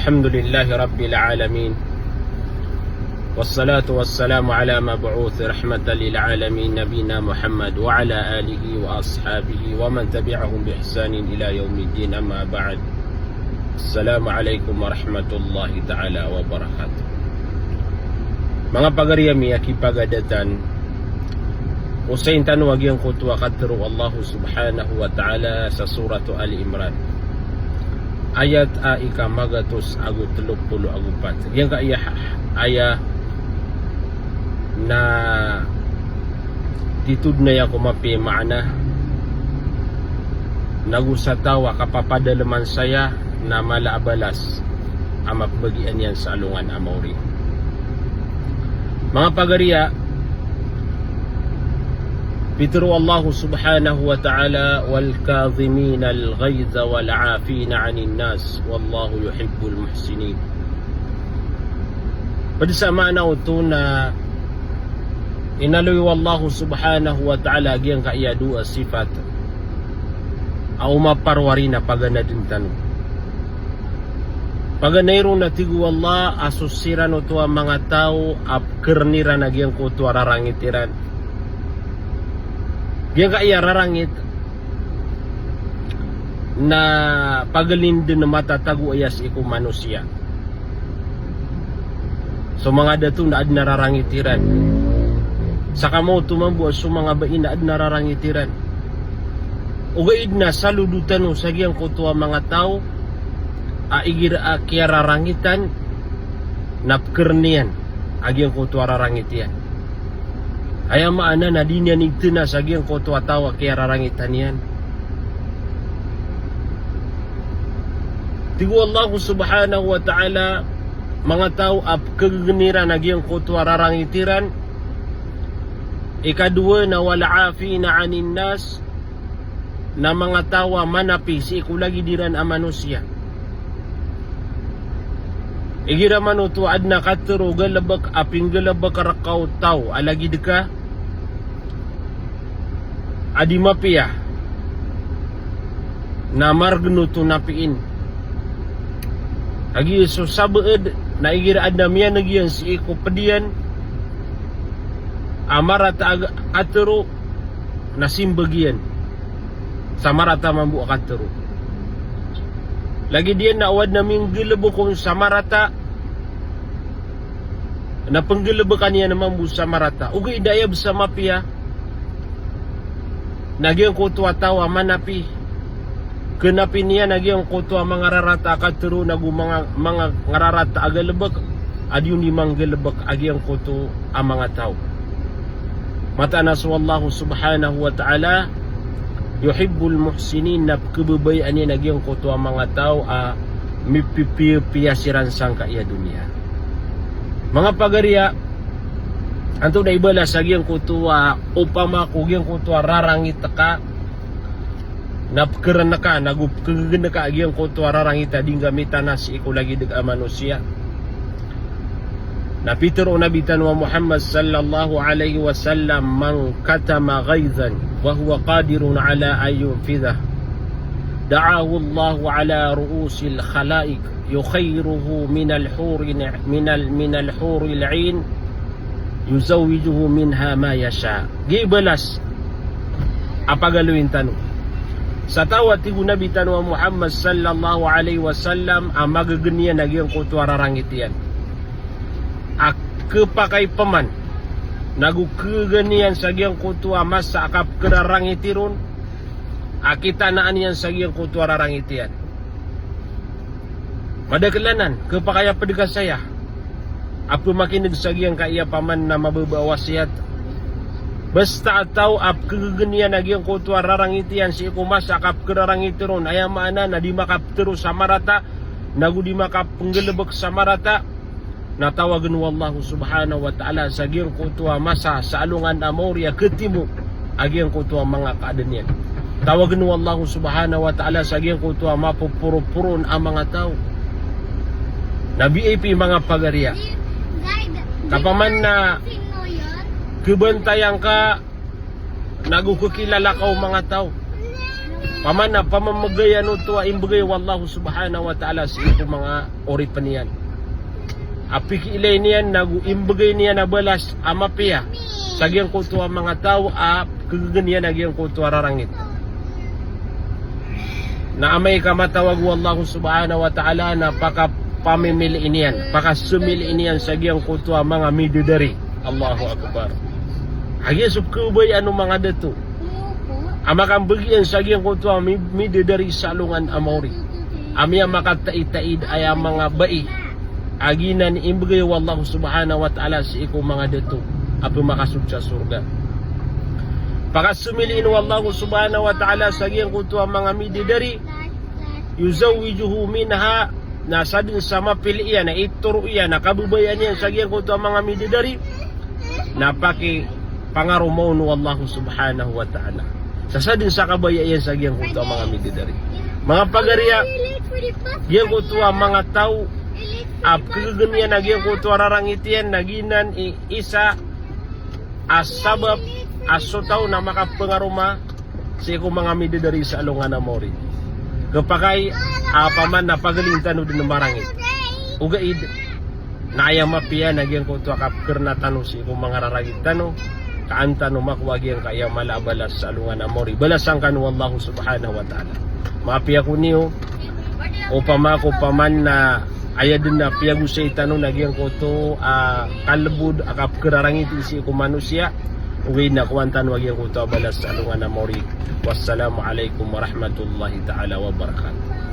الحمد لله رب العالمين والصلاة والسلام على مبعوث رحمة للعالمين نبينا محمد وعلى آله وأصحابه ومن تبعهم بإحسان إلى يوم الدين. أما بعد، السلام عليكم ورحمة الله تعالى وبركاته. Mga pagariyami akipagadatan usain tanwag yang kutwa katru Allah subhanahu wa ta'ala sa suratu Ali Imran ayat a ikamagatus agu 34 yang ka iya na titud na ya kumapi maana nagusatawa kapapadalaman saya na malaabalas amak bagian yan sa alungan amori. Mga pagariya, Pitru Allah subhanahu wa ta'ala wal kadhimin al ghayza wal 'afina 'anil nas wallahu yuhibbul muhsinin. Pada sama na uto na inaloy Allah subhanahu wa ta'ala giyang kaya dua sifat au maparwari na paganadintan. Paganayro na tigu Allah asusiran uto ang mga tao apkerniran na giyang kuto rarangitiran. Giyang kaya rarangit na pagalindin na matatago ayas iku manusia. So mga dato na ad nararangitiran. Saka mo tumambuas so mga bain na ad nararangitiran. Ugaid na saludutan o sa giyang kuto ang mga tao aigir kaya rarangitan napkernian agyang kuto rarangitian. Ay maana na di niya nigtina sa agyang kuto atawa kaya rarangitan yan. Tigu Allah subhanahu wa ta'ala mga tao ap kageniran agyang kuto rarangitiran. Ikadua na wal'afina 'anil nas na mga tawa manapi si ikulagi diran a manusia. Igira man uto adna katero galabak aping galabak karakaw tao alagi deka adi mapia na margno to napiin agi so sabeed na igira adna miya nagiyan si iko pedian amarata katero na simbagian samarata mambu katero. Lagi dia nak awad naming gilabukong samarata na panggilabakan niya naman bu samarata. Uga idaya bersama pia nagyang kutua tawa manapi kenapi niya nagyang kutua mga rarata katero nagu mga ngararata agalabak adyun limang galabak agyang kutu ang mga tao. Mata naswallahu subhanahu wa ta'ala yuhibbul muhsinin na kebabayaan niya nagyang kuto ang mga tao mipipiyasiran sang kaya dunia. Mga pagariya anto na ibala sa gyang kuto upama ko gyang kuto rarangit ka napkeran ka nagupkagana ka gyang kuto rarangit ding gamitan na si iko lagi deg manusia. Napitero nabitan wa Muhammad sallallahu alaihi wasallam man katama ghaizan wa huwa qadirun ala an yunfidha da'ahu Allah ala ru'usil khalaiq yukhayruhu min al-hur al-'ain yuzawwijuhu minha ma yasha. Gibalas apagaluin tanong sa tawat tigu nabitan wa Muhammad sallallahu alaihi wasallam ang magaganian nagyang kuto rarangitian kepakai paman nagu keganian sagyang kutua masa akap kerarangitirun akitanaan yan sagyang kutua rarangitian madaglanan kepakaya pedegas saya apa makinig sagyang kaya paman na mababawa wasiat basta ataw ap keganian nagyang kutua rarangitian si iku masa akap kerarangitirun aya maana na di makap terus samarata nagu di makap penggelebek samarata natawagan wallahu subhanahu wa ta'ala sa giyang kutua masa sa alungan amoria ketimu agiyang kutua mga kaadanian. Tawagan wallahu subhanahu wa ta'ala sa giyang kutua mapupuro-puron ang mga tao. Nabi AP mga pagariya. Kapaman na kebantayan ka nagukukilala ka o mga tao. Paman na pamamagayan ito imbagay wallahu subhanahu wa ta'ala sa ito mga ori paniyan. Apik ilay niyan imbagay niya na balas amapia. Sagyang ko ito mga tao kagaganian nagyang ko ito rarangit. Na amay kamatawag wallahu subhanahu wa ta'ala na pamimiliin yan, pakasumiliin yan sagyang ko ito mga midudari. Allahu Akbar. Agi subkubay ano mga dato. Amakang bagian sagyang ko ito midudari salungan amori. Amya makataid-taid ay ang mga bai. Aginan imbagay wallahu subhanahu wa ta'ala sa iko mga dato. Apo makasud sa surga. Pakasumiliin wallahu subhanahu wa ta'ala sagyang ko ito mga midudari. Yuzawijuhu minha nasa din sa mapili iyan na ituro iyan na kabubayan iyan sagyang ko ito mga midudari. Napaki pangarumaw no wallahu subhanahu wa ta'ala. Sasadin sa kabayayan sa giyang kuto ang mga mididari. Mga pagariya, giyang kuto ang mga tao, kagaganian na giyang kuto rarangitian, naginan isa asabab asotaw na makapangaruma sa ikong mga mididari sa alungan na mori. Kapakay, paman na pagalintan o din ng marangit. Ugaid, naaya mapia, nagyang kuto kapkir na tanong sa ikong mga rarangit tanong, kaanta no makwagi ang kaya malabalas sa alungan na mori balasang kan wallahu subhanahu wa ta'ala mapia ko niyo o pamako paman na ayadin na piyago sa itanong nagyang ko to kalbud akap kerarangit isi ko manusia uwi na kuwantan wagyang ko to balas sa alungan na mori. Wassalamu alaikum warahmatullahi ta'ala wabarakatuh.